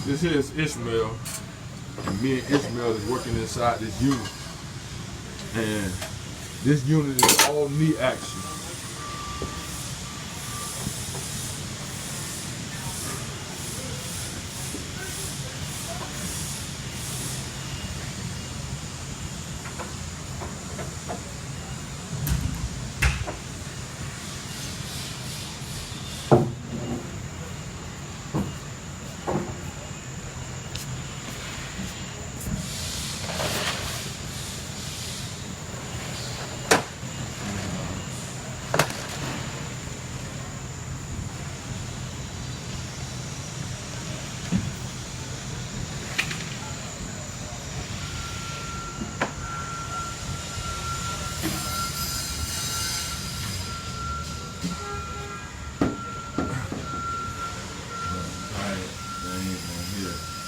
This here is Ishmael. And me and Ishmael is working inside this unit. And this unit is all knee action. Alright, that ain't here.